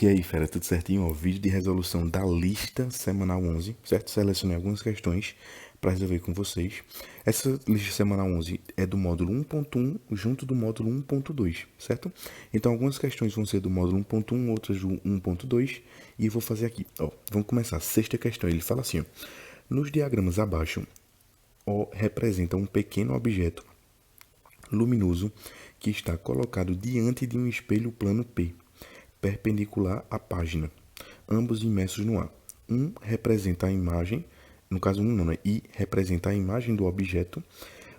E aí, fera, tudo certinho? Ó, vídeo de resolução da lista semanal 11, certo? Selecionei algumas questões para resolver com vocês. Essa lista semanal 11 é do módulo 1.1 junto do módulo 1.2, certo? Então, algumas questões vão ser do módulo 1.1, outras do 1.2, e vou fazer aqui. Ó, vamos começar. Sexta questão, ele fala assim, ó, nos diagramas abaixo, O representa um pequeno objeto luminoso que está colocado diante de um espelho plano P, perpendicular à página, ambos imersos no ar. Um representa a imagem, no caso um não, né? I representa a imagem do objeto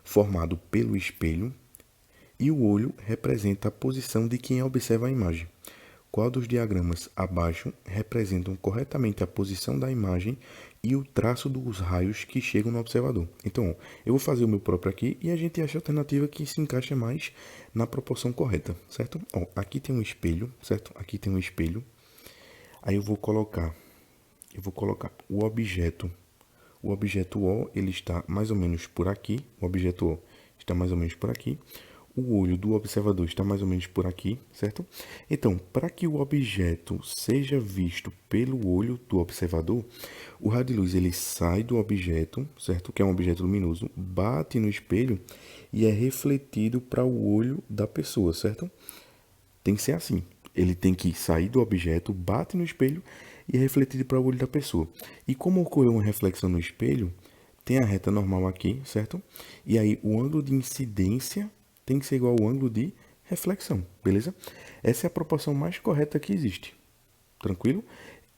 formado pelo espelho e o olho representa a posição de quem observa a imagem. Qual dos diagramas abaixo representam corretamente a posição da imagem e o traço dos raios que chegam no observador? Então, eu vou fazer o meu próprio aqui e a gente acha a alternativa que se encaixa mais na proporção correta, certo? Ó, aqui tem um espelho, certo? Aqui tem um espelho. Aí eu vou colocar o objeto. O objeto O, ele está mais ou menos por aqui. O objeto O está mais ou menos por aqui. O olho do observador está mais ou menos por aqui, certo? Então, para que o objeto seja visto pelo olho do observador, o raio de luz ele sai do objeto, certo? Que é um objeto luminoso, bate no espelho e é refletido para o olho da pessoa, certo? Tem que ser assim. Ele tem que sair do objeto, bate no espelho e é refletido para o olho da pessoa. E como ocorreu uma reflexão no espelho, tem a reta normal aqui, certo? E aí o ângulo de incidência tem que ser igual ao ângulo de reflexão, beleza? Essa é a proporção mais correta que existe. Tranquilo?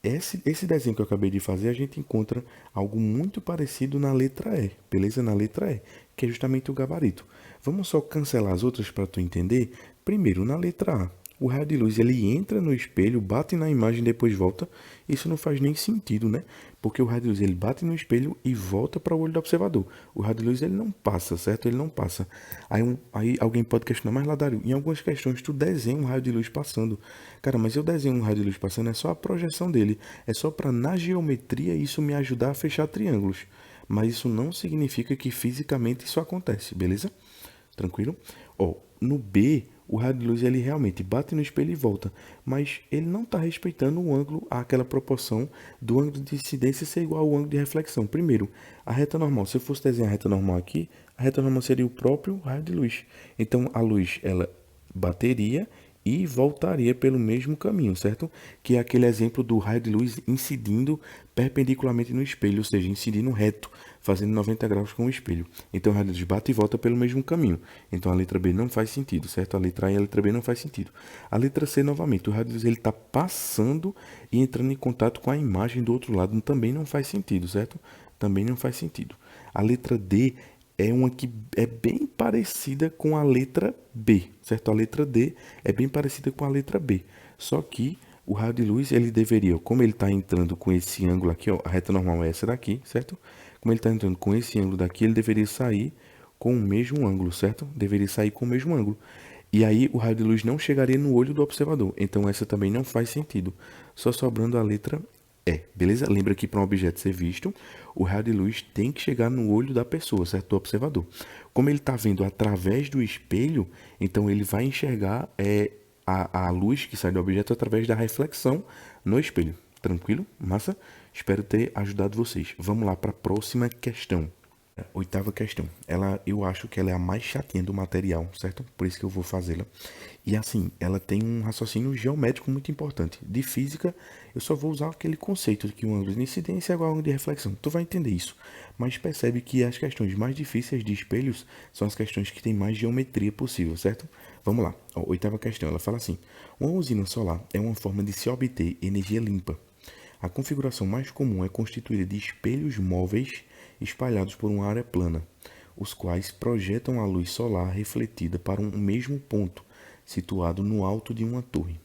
Esse desenho que eu acabei de fazer, a gente encontra algo muito parecido na letra E, beleza? Na letra E, que é justamente o gabarito. Vamos só cancelar as outras para tu entender? Primeiro, na letra A, o raio de luz ele entra no espelho, bate na imagem e depois volta. Isso não faz nem sentido, né? Porque o raio de luz ele bate no espelho e volta para o olho do observador. O raio de luz ele não passa, certo? Ele não passa. Aí alguém pode questionar, mas Ladário, em algumas questões tu desenha um raio de luz passando. Cara, mas eu desenho um raio de luz passando, é só a projeção dele. É só para na geometria isso me ajudar a fechar triângulos. Mas isso não significa que fisicamente isso acontece, beleza? Tranquilo? Ó, no B, o raio de luz ele realmente bate no espelho e volta, mas ele não está respeitando o ângulo, aquela proporção do ângulo de incidência ser igual ao ângulo de reflexão. Primeiro, a reta normal, se eu fosse desenhar a reta normal aqui, a reta normal seria o próprio raio de luz. Então, a luz, ela bateria e voltaria pelo mesmo caminho, certo? Que é aquele exemplo do raio de luz incidindo perpendicularmente no espelho, ou seja, incidindo reto, fazendo 90 graus com o espelho. Então, o raio de luz bate e volta pelo mesmo caminho. Então, a letra B não faz sentido, certo? A letra A e a letra B não faz sentido. A letra C, novamente, o raio de luz está passando e entrando em contato com a imagem do outro lado, também não faz sentido, certo? Também não faz sentido. A letra D é uma que é bem parecida com a letra B, certo? A letra D é bem parecida com a letra B. Só que o raio de luz, ele deveria, como ele está entrando com esse ângulo aqui, ó, a reta normal é essa daqui, certo? Como ele está entrando com esse ângulo daqui, ele deveria sair com o mesmo ângulo, certo? Deveria sair com o mesmo ângulo. E aí o raio de luz não chegaria no olho do observador. Então essa também não faz sentido. Só sobrando a letra E, beleza? Lembra que para um objeto ser visto, o raio de luz tem que chegar no olho da pessoa, certo? Do observador. Como ele está vendo através do espelho, então ele vai enxergar a luz que sai do objeto através da reflexão no espelho. Tranquilo? Massa? Espero ter ajudado vocês. Vamos lá para a próxima questão. Oitava questão. Eu acho que ela é a mais chatinha do material, certo? Por isso que eu vou fazê-la. E assim, ela tem um raciocínio geométrico muito importante. De física, eu só vou usar aquele conceito de que um ângulo de incidência é igual a um ângulo de reflexão. Tu vai entender isso. Mas percebe que as questões mais difíceis de espelhos são as questões que têm mais geometria possível, certo? Vamos lá. Ó, oitava questão. Ela fala assim: uma usina solar é uma forma de se obter energia limpa. A configuração mais comum é constituída de espelhos móveis espalhados por uma área plana, os quais projetam a luz solar refletida para um mesmo ponto, situado no alto de uma torre.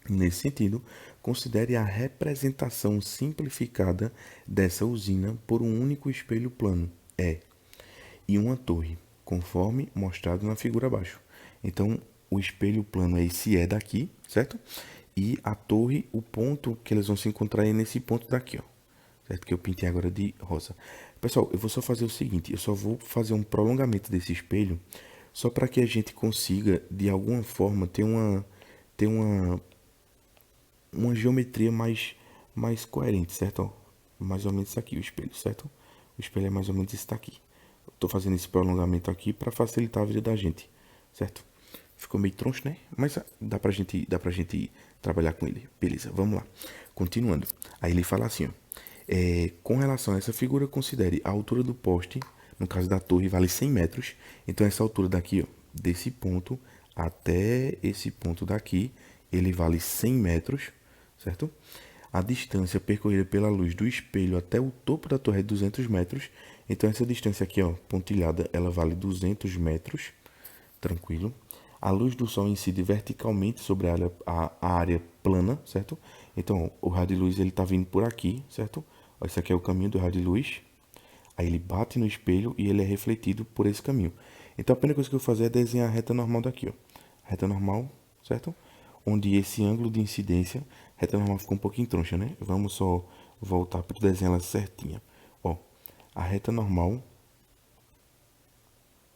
Nesse sentido, considere a representação simplificada dessa usina por um único espelho plano, e uma torre, conforme mostrado na figura abaixo. Então, o espelho plano é esse E daqui, certo? E a torre, o ponto que eles vão se encontrar é nesse ponto daqui, ó. certo? Que eu pintei agora de rosa. Pessoal, eu vou só fazer o seguinte, eu só vou fazer um prolongamento desse espelho, só para que a gente consiga, de alguma forma, ter uma geometria mais coerente, certo? Ó, mais ou menos isso aqui, o espelho, certo? O espelho é mais ou menos isso daqui. Estou fazendo esse prolongamento aqui para facilitar a vida da gente, certo? Ficou meio troncho, né? Mas dá pra gente trabalhar com ele. Beleza, vamos lá. Continuando. Aí ele fala assim, ó. Com relação a essa figura, considere a altura do poste, no caso da torre, vale 100 metros. Então, essa altura daqui, ó, desse ponto até esse ponto daqui, ele vale 100 metros, certo? A distância percorrida pela luz do espelho até o topo da torre é 200 metros. Então, essa distância aqui, ó, pontilhada, ela vale 200 metros. Tranquilo. A luz do sol incide verticalmente sobre a área plana, certo? Então, o raio de luz ele está vindo por aqui, certo? Esse aqui é o caminho do raio de luz. Aí ele bate no espelho e ele é refletido por esse caminho. Então, a primeira coisa que eu vou fazer é desenhar a reta normal daqui, ó. Reta normal, certo? Onde esse ângulo de incidência, reta normal ficou um pouquinho troncha, né? Vamos só voltar para desenhar ela certinha. Ó, a reta normal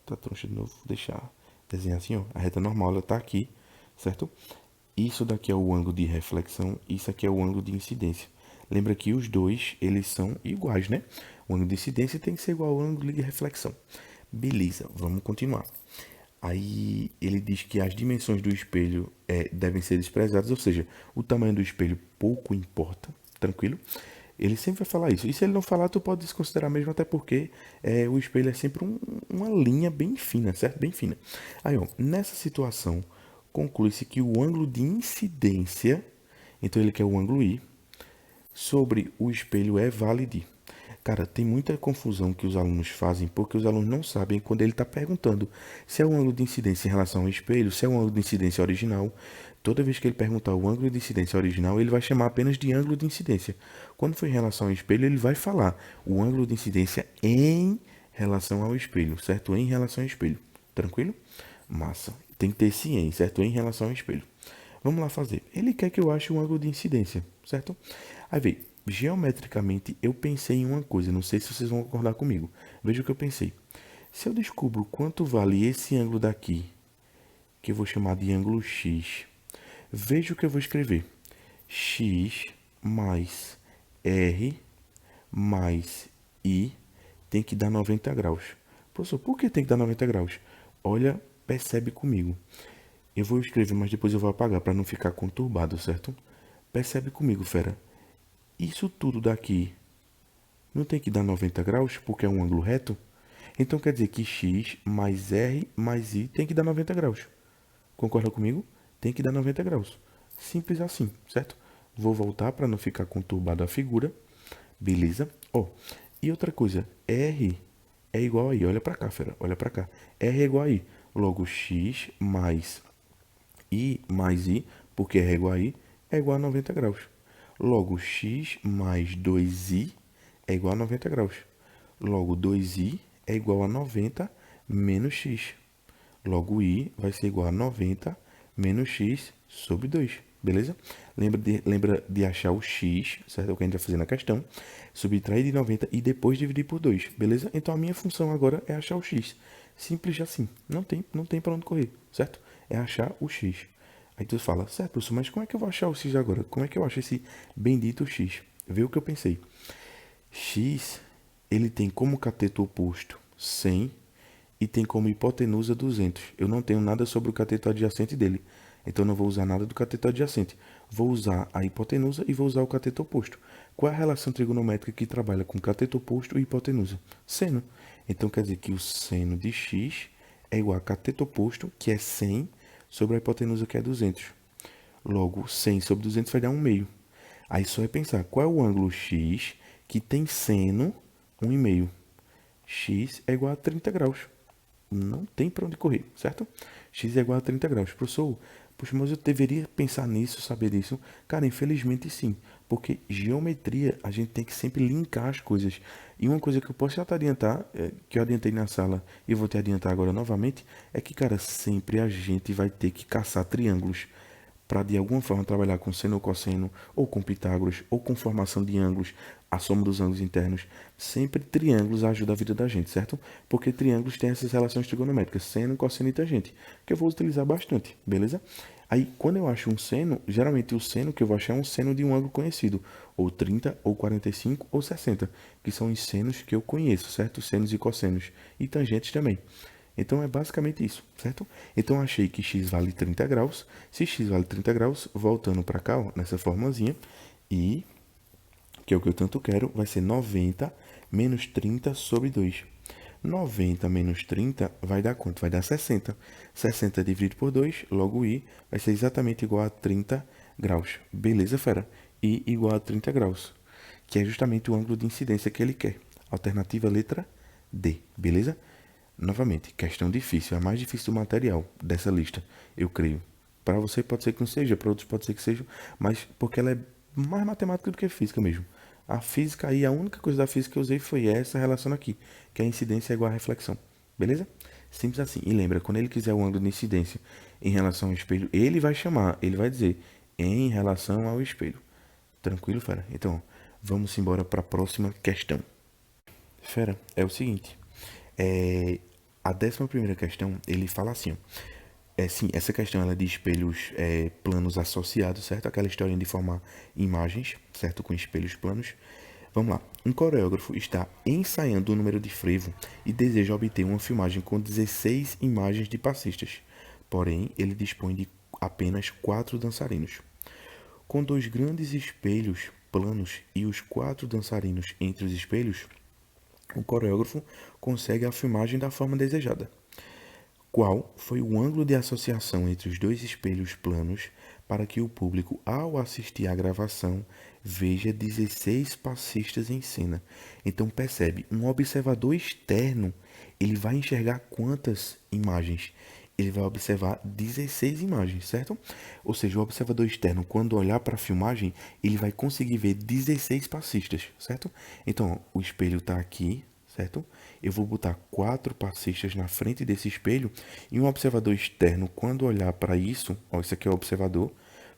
tá troncha de novo, vou deixar desenhar assim, ó. A reta normal ela tá aqui, certo? Isso daqui é o ângulo de reflexão, isso aqui é o ângulo de incidência. Lembra que os dois, eles são iguais, né? O ângulo de incidência tem que ser igual ao ângulo de reflexão. Beleza, vamos continuar. Aí ele diz que as dimensões do espelho devem ser desprezadas, ou seja, o tamanho do espelho pouco importa, tranquilo? Ele sempre vai falar isso. E se ele não falar, tu pode desconsiderar mesmo, até porque o espelho é sempre uma linha bem fina, certo? Bem fina. Aí, ó, nessa situação, conclui-se que o ângulo de incidência, então ele quer o ângulo I, sobre o espelho é válido. Cara, tem muita confusão que os alunos fazem porque os alunos não sabem quando ele está perguntando se é o ângulo de incidência em relação ao espelho, se é o ângulo de incidência original. Toda vez que ele perguntar o ângulo de incidência original, ele vai chamar apenas de ângulo de incidência. Quando for em relação ao espelho, ele vai falar o ângulo de incidência em relação ao espelho, certo? Em relação ao espelho. Tranquilo? Massa. Tem que ter esse em, certo? Em relação ao espelho. Vamos lá fazer. Ele quer que eu ache um ângulo de incidência, certo? Aí vem, geometricamente eu pensei em uma coisa, não sei se vocês vão concordar comigo. Veja o que eu pensei. Se eu descubro quanto vale esse ângulo daqui, que eu vou chamar de ângulo X, veja o que eu vou escrever. X mais R mais I tem que dar 90 graus. Professor, por que tem que dar 90 graus? Olha, percebe comigo. Eu vou escrever, mas depois eu vou apagar para não ficar conturbado, certo? Percebe comigo, fera. Isso tudo daqui não tem que dar 90 graus, porque é um ângulo reto? Então quer dizer que x mais r mais i tem que dar 90 graus. Concorda comigo? Tem que dar 90 graus. Simples assim, certo? Vou voltar para não ficar conturbada a figura. Beleza? Ó, e outra coisa, r é igual a i. Olha para cá, fera. Olha para cá. R é igual a i. Logo, x mais i, porque r é igual a i, é igual a 90 graus. Logo, x mais 2i é igual a 90 graus. Logo, 2i é igual a 90 menos x. Logo, i vai ser igual a 90 menos x sobre 2. Beleza? Lembra de achar o x, certo? É o que a gente vai fazer na questão. Subtrair de 90 e depois dividir por 2. Beleza? Então, a minha função agora é achar o x. Simples assim. Não tem para onde correr, certo? É achar o x. Aí tu fala, certo, professor, mas como é que eu vou achar o x agora? Como é que eu acho esse bendito x? Vê o que eu pensei. X, ele tem como cateto oposto 100 e tem como hipotenusa 200. Eu não tenho nada sobre o cateto adjacente dele. Então, não vou usar nada do cateto adjacente. Vou usar a hipotenusa e vou usar o cateto oposto. Qual é a relação trigonométrica que trabalha com cateto oposto e hipotenusa? Seno. Então, quer dizer que o seno de x é igual a cateto oposto, que é 100, sobre a hipotenusa, que é 200. Logo, 100 sobre 200 vai dar 1 meio. Aí só é pensar, qual é o ângulo x que tem seno 1,5? X é igual a 30 graus. Não tem para onde correr, certo? X é igual a 30 graus. Professor, poxa, mas eu deveria pensar nisso, saber disso? Cara, infelizmente sim. Porque geometria, a gente tem que sempre linkar as coisas. E uma coisa que eu posso já te adiantar, que eu adiantei na sala e vou te adiantar agora novamente, é que, cara, sempre a gente vai ter que caçar triângulos. para de alguma forma trabalhar com seno ou cosseno, ou com Pitágoras, ou com formação de ângulos, a soma dos ângulos internos. Sempre triângulos ajuda a vida da gente, certo? Porque triângulos têm essas relações trigonométricas, seno, cosseno e tangente, que eu vou utilizar bastante, beleza? Aí, quando eu acho um seno, geralmente o seno que eu vou achar é um seno de um ângulo conhecido, ou 30, ou 45, ou 60, que são os senos que eu conheço, certo? Senos e cossenos, e tangentes também. Então é basicamente isso, certo? Então eu achei que x vale 30 graus. Se x vale 30 graus, voltando para cá, ó, nessa formulazinha, e que é o que eu tanto quero, vai ser 90 menos 30 sobre 2. 90 menos 30 vai dar quanto? Vai dar 60. 60 dividido por 2, logo I vai ser exatamente igual a 30 graus. Beleza, fera? I igual a 30 graus, que é justamente o ângulo de incidência que ele quer. Alternativa letra D, beleza? Novamente, questão difícil, a mais difícil do material dessa lista, eu creio. Para você pode ser que não seja, para outros pode ser que seja, mas porque ela é mais matemática do que física mesmo. A física aí, a única coisa da física que eu usei foi essa relação aqui, que a incidência é igual à reflexão. Beleza? Simples assim. E lembra, quando ele quiser o ângulo de incidência em relação ao espelho, ele vai chamar, ele vai dizer em relação ao espelho. Tranquilo, fera? Então, vamos embora para a próxima questão. Fera, é o seguinte. A 11ª questão, ele fala assim, ó. Sim, essa questão ela é de espelhos planos associados, certo? Aquela historinha de formar imagens, certo? Com espelhos planos. Vamos lá. Um coreógrafo está ensaiando o número de frevo e deseja obter uma filmagem com 16 imagens de passistas. Porém, ele dispõe de apenas 4 dançarinos. Com 2 grandes espelhos planos e os 4 dançarinos entre os espelhos, o coreógrafo consegue a filmagem da forma desejada. Qual foi o ângulo de associação entre os 2 espelhos planos para que o público, ao assistir à gravação, veja 16 passistas em cena? Então percebe, um observador externo, ele vai enxergar quantas imagens? Ele vai observar 16 imagens, certo? Ou seja, o observador externo, quando olhar para a filmagem, ele vai conseguir ver 16 passistas, certo? Então, ó, o espelho está aqui, certo? Eu vou botar 4 passistas na frente desse espelho e um observador externo, quando olhar para isso, ó, isso aqui é o observador,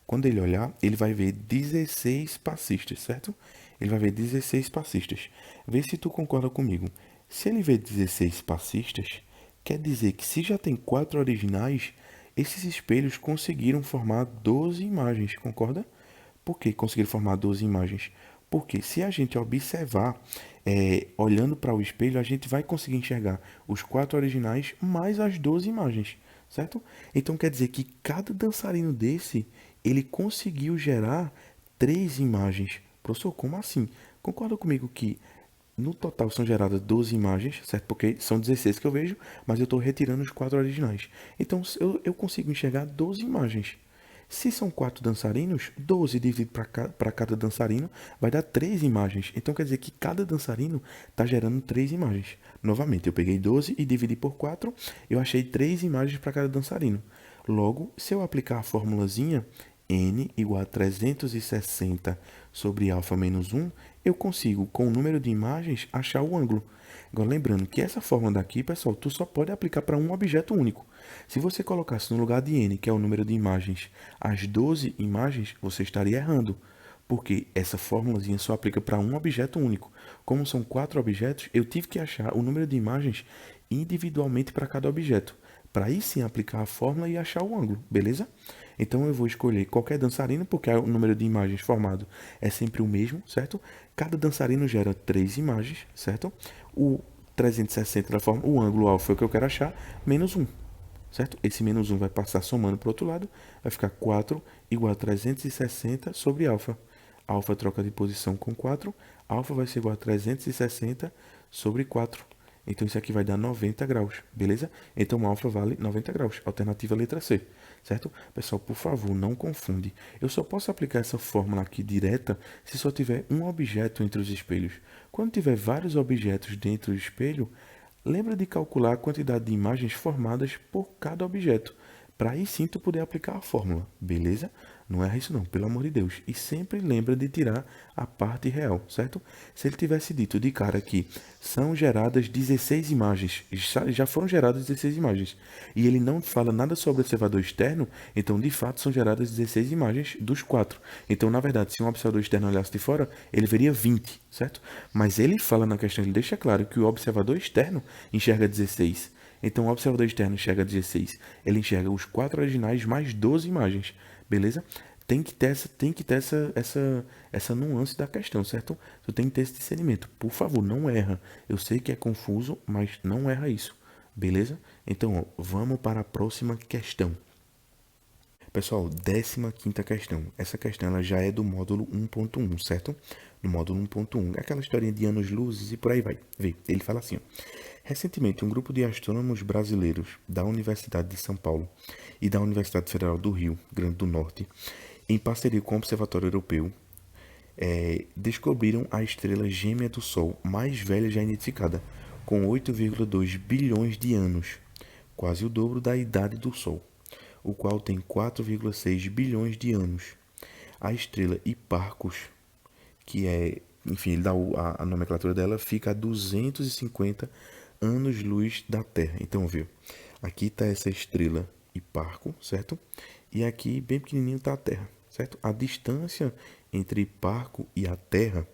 quando ele olhar, ele vai ver 16 passistas, certo? Ele vai ver 16 passistas. Vê se tu concorda comigo. Se ele vê 16 passistas, quer dizer que se já tem 4 originais, esses espelhos conseguiram formar 12 imagens, concorda? Por que conseguiram formar 12 imagens? Porque se a gente observar, olhando para o espelho, a gente vai conseguir enxergar os 4 originais mais as 12 imagens, certo? Então quer dizer que cada dançarino desse, ele conseguiu gerar 3 imagens. Professor, como assim? Concorda comigo que no total são geradas 12 imagens, certo? Porque são 16 que eu vejo, mas eu estou retirando os 4 originais. Então eu consigo enxergar 12 imagens. Se são 4 dançarinos, 12 dividido para cada dançarino vai dar 3 imagens. Então quer dizer que cada dançarino está gerando 3 imagens. Novamente, eu peguei 12 e dividi por 4, eu achei 3 imagens para cada dançarino. Logo, se eu aplicar a formulazinha, n igual a 360 sobre alfa menos 1, eu consigo, com o número de imagens, achar o ângulo. Agora, lembrando que essa fórmula daqui, pessoal, tu só pode aplicar para um objeto único. Se você colocasse no lugar de n, que é o número de imagens, as 12 imagens, você estaria errando. Porque essa fórmulazinha só aplica para um objeto único. Como são 4 objetos, eu tive que achar o número de imagens individualmente para cada objeto, para aí sim aplicar a fórmula e achar o ângulo, beleza? Então eu vou escolher qualquer dançarino, porque o número de imagens formado é sempre o mesmo, certo? Cada dançarino gera 3 imagens, certo? O 360 da forma, o ângulo alfa é o que eu quero achar, menos 1, certo? Esse menos 1 vai passar somando para o outro lado, vai ficar 4 igual a 360 sobre alfa. Alfa troca de posição com 4, alfa vai ser igual a 360 sobre 4. Então isso aqui vai dar 90 graus, beleza? Então alfa vale 90 graus, alternativa letra C, certo? Pessoal, por favor, não confunde. Eu só posso aplicar essa fórmula aqui direta se só tiver um objeto entre os espelhos. Quando tiver vários objetos dentro do espelho, lembra de calcular a quantidade de imagens formadas por cada objeto, para aí sim tu poder aplicar a fórmula, beleza? Não erra isso não, pelo amor de Deus. E sempre lembra de tirar a parte real, certo? Se ele tivesse dito de cara que são geradas 16 imagens, já foram geradas 16 imagens, e ele não fala nada sobre o observador externo, então de fato são geradas 16 imagens dos 4. Então, na verdade, se um observador externo olhasse de fora, ele veria 20, certo? Mas ele fala na questão, ele deixa claro que o observador externo enxerga 16. Então, o observador externo enxerga 16. Ele enxerga os 4 originais mais 12 imagens. Beleza? Tem que ter essa nuance da questão, certo? Tu tem que ter esse discernimento. Por favor, não erra. Eu sei que é confuso, mas não erra isso. Beleza? Então, ó, vamos para a próxima questão. Pessoal, 15ª questão. Essa questão ela já é do módulo 1.1, certo? No módulo 1.1. Aquela historinha de anos-luzes e por aí vai. Vê, ele fala assim, ó. Recentemente, um grupo de astrônomos brasileiros da Universidade de São Paulo e da Universidade Federal do Rio Grande do Norte, em parceria com o Observatório Europeu, descobriram a estrela gêmea do Sol mais velha já identificada, com 8,2 bilhões de anos, quase o dobro da idade do Sol, o qual tem 4,6 bilhões de anos. A estrela Hipparcos, que é, enfim, ele dá a nomenclatura dela, fica a 250 anos-luz da Terra. Então, viu? Aqui está essa estrela Hipparco, certo? E aqui, bem pequenininho, está a Terra, certo? A distância entre Hipparco e a Terra,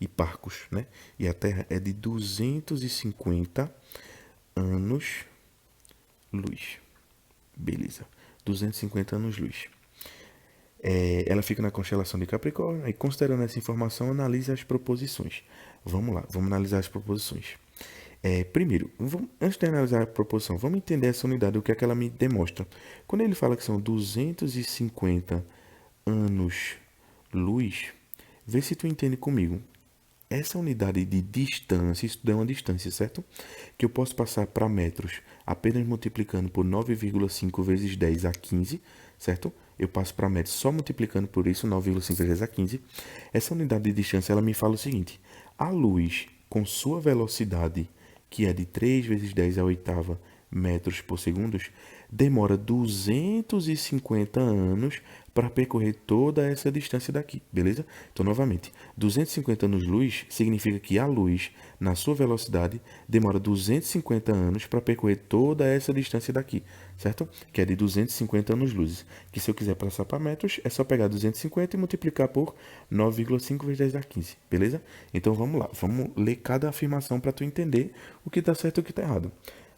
Hipparcos, né? E a Terra é de 250 anos-luz. Beleza. 250 anos-luz. Ela fica na constelação de Capricórnio. E considerando essa informação, analise as proposições. Vamos lá, vamos analisar as proposições. Primeiro, antes de analisar a proposição, vamos entender essa unidade, o que é que ela me demonstra. Quando ele fala que são 250 anos-luz, vê se tu entende comigo. Essa unidade de distância, isso é uma distância, certo? Que eu posso passar para metros apenas multiplicando por 9,5 vezes 10 a 15, certo? Eu passo para metros só multiplicando por isso, 9,5 vezes 10 a 15. Essa unidade de distância, ela me fala o seguinte. A luz, com sua velocidade, que é de 3 vezes 10 a oitava metros por segundo, demora 250 anos para percorrer toda essa distância daqui, beleza? Então, novamente, 250 anos-luz significa que a luz, na sua velocidade, demora 250 anos para percorrer toda essa distância daqui, certo? Que é de 250 anos-luz. Que se eu quiser passar para metros, é só pegar 250 e multiplicar por 9,5 vezes 10 a 15, beleza? Então, vamos lá. Vamos ler cada afirmação para tu entender o que está certo e o que está errado.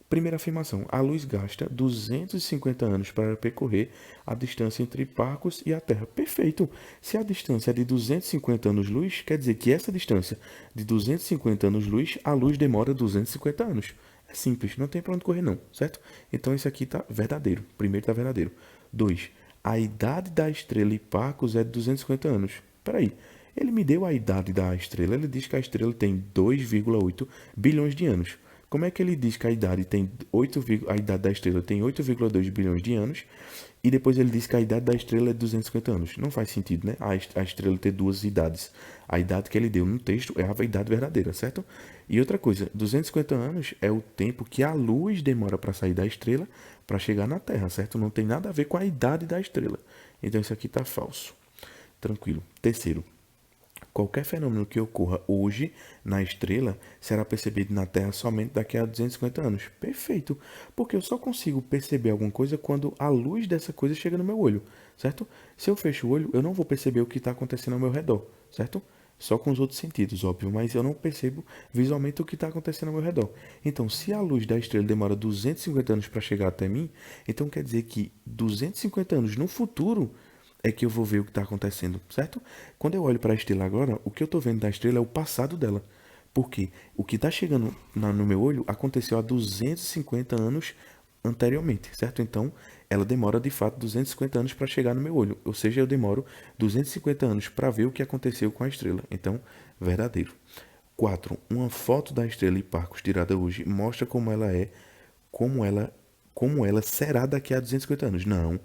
Primeira afirmação, a luz gasta 250 anos para percorrer a distância entre Hipparcos e a Terra. Perfeito! Se a distância é de 250 anos-luz, quer dizer que essa distância de 250 anos-luz, a luz demora 250 anos. É simples, não tem para onde correr não, certo? Então esse aqui está verdadeiro. Primeiro está verdadeiro. 2. A idade da estrela Hipparcos é de 250 anos. Peraí, ele me deu a idade da estrela, ele diz que a estrela tem 2,8 bilhões de anos. Como é que ele diz que a idade da estrela tem 8,2 bilhões de anos e depois ele diz que a idade da estrela é 250 anos? Não faz sentido, né? A estrela ter duas idades. A idade que ele deu no texto é a idade verdadeira, certo? E outra coisa, 250 anos é o tempo que a luz demora para sair da estrela para chegar na Terra, certo? Não tem nada a ver com a idade da estrela. Então isso aqui está falso. Tranquilo. Terceiro. Qualquer fenômeno que ocorra hoje na estrela será percebido na Terra somente daqui a 250 anos. Perfeito, porque eu só consigo perceber alguma coisa quando a luz dessa coisa chega no meu olho, certo? Se eu fecho o olho, eu não vou perceber o que está acontecendo ao meu redor, certo? Só com os outros sentidos, óbvio, mas eu não percebo visualmente o que está acontecendo ao meu redor. Então, se a luz da estrela demora 250 anos para chegar até mim, então quer dizer que 250 anos no futuro é que eu vou ver o que está acontecendo, certo? Quando eu olho para a estrela agora, o que eu estou vendo da estrela é o passado dela. Porque o que está chegando no meu olho aconteceu há 250 anos anteriormente, certo? Então, ela demora de fato 250 anos para chegar no meu olho. Ou seja, eu demoro 250 anos para ver o que aconteceu com a estrela. Então, verdadeiro. 4. Uma foto da estrela Hipparcos tirada hoje mostra como ela será daqui a 250 anos. Não.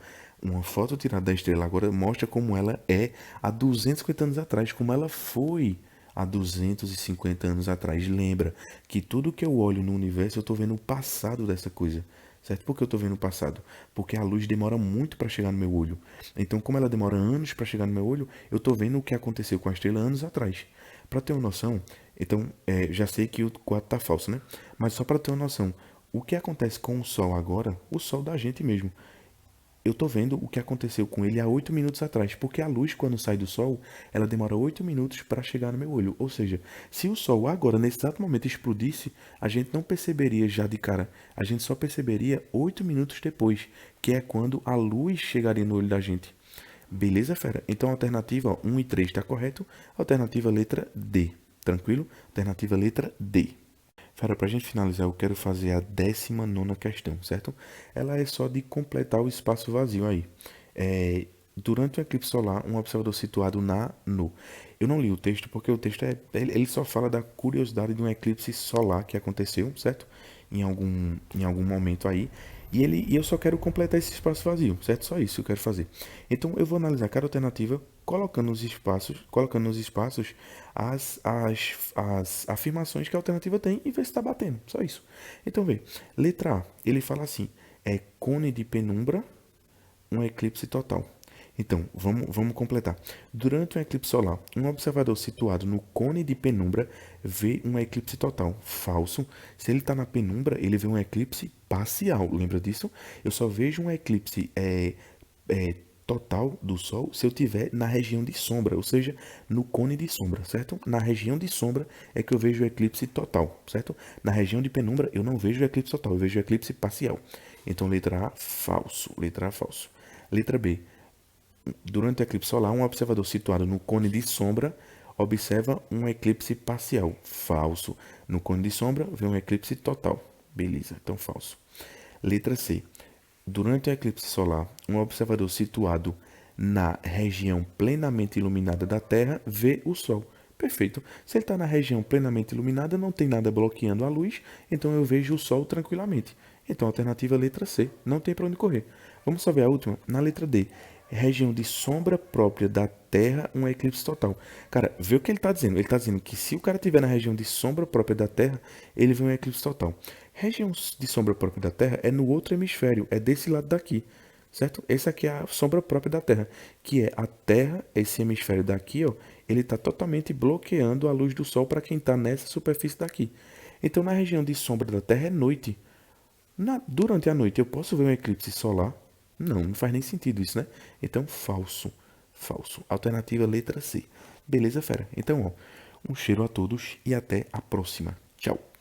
Uma foto tirada da estrela agora mostra como ela é há 250 anos atrás, como ela foi há 250 anos atrás. Lembra que tudo que eu olho no universo, eu estou vendo o passado dessa coisa, certo? Por que eu tô vendo o passado? Porque a luz demora muito para chegar no meu olho. Então, como ela demora anos para chegar no meu olho, eu tô vendo o que aconteceu com a estrela anos atrás. Para ter uma noção, então, já sei que o quadro tá falso, né? Mas só para ter uma noção, o que acontece com o Sol agora, o Sol da gente mesmo, eu tô vendo o que aconteceu com ele há 8 minutos atrás, porque a luz, quando sai do Sol, ela demora 8 minutos para chegar no meu olho. Ou seja, se o Sol agora, nesse exato momento, explodisse, a gente não perceberia já de cara. A gente só perceberia 8 minutos depois, que é quando a luz chegaria no olho da gente. Beleza, fera? Então, alternativa 1 e 3 está correto. Alternativa letra D. Tranquilo? Alternativa letra D. Fera, para a gente finalizar, eu quero fazer a 19ª questão, certo? Ela é só de completar o espaço vazio aí. Durante o eclipse solar, um observador situado no. Eu não li o texto porque o texto ele só fala da curiosidade de um eclipse solar que aconteceu, certo? Em algum momento aí. E eu só quero completar esse espaço vazio, certo? Só isso que eu quero fazer. Então eu vou analisar cada alternativa colocando nos espaços as afirmações que a alternativa tem e ver se está batendo. Só isso. Então vê, letra A, ele fala assim, cone de penumbra, um eclipse total. Então, vamos completar. Durante um eclipse solar, um observador situado no cone de penumbra vê um eclipse total. Falso. Se ele está na penumbra, ele vê um eclipse parcial. Lembra disso? Eu só vejo um eclipse total do Sol se eu tiver na região de sombra, ou seja, no cone de sombra, certo? Na região de sombra é que eu vejo o eclipse total, certo? Na região de penumbra eu não vejo o eclipse total, eu vejo o eclipse parcial. Então, letra A, falso. Letra A, falso. Letra B. Durante o eclipse solar, um observador situado no cone de sombra observa um eclipse parcial. Falso. No cone de sombra, vê um eclipse total. Beleza, então falso. Letra C. Durante o eclipse solar, um observador situado na região plenamente iluminada da Terra vê o Sol. Perfeito. Se ele está na região plenamente iluminada, não tem nada bloqueando a luz, então eu vejo o Sol tranquilamente. Então, alternativa letra C. Não tem para onde correr. Vamos só ver a última. Na letra D. Região de sombra própria da Terra, um eclipse total. Cara, vê o que ele está dizendo. Ele está dizendo que se o cara estiver na região de sombra própria da Terra, ele vê um eclipse total. Região de sombra própria da Terra é no outro hemisfério, é desse lado daqui, certo? Essa aqui é a sombra própria da Terra, que é a Terra, esse hemisfério daqui, ó, ele está totalmente bloqueando a luz do Sol para quem está nessa superfície daqui. Então, na região de sombra da Terra é noite. Durante a noite eu posso ver um eclipse solar? Não faz nem sentido isso, né? Então, falso. Falso. Alternativa letra C. Beleza, fera? Então, ó, um cheiro a todos e até a próxima. Tchau.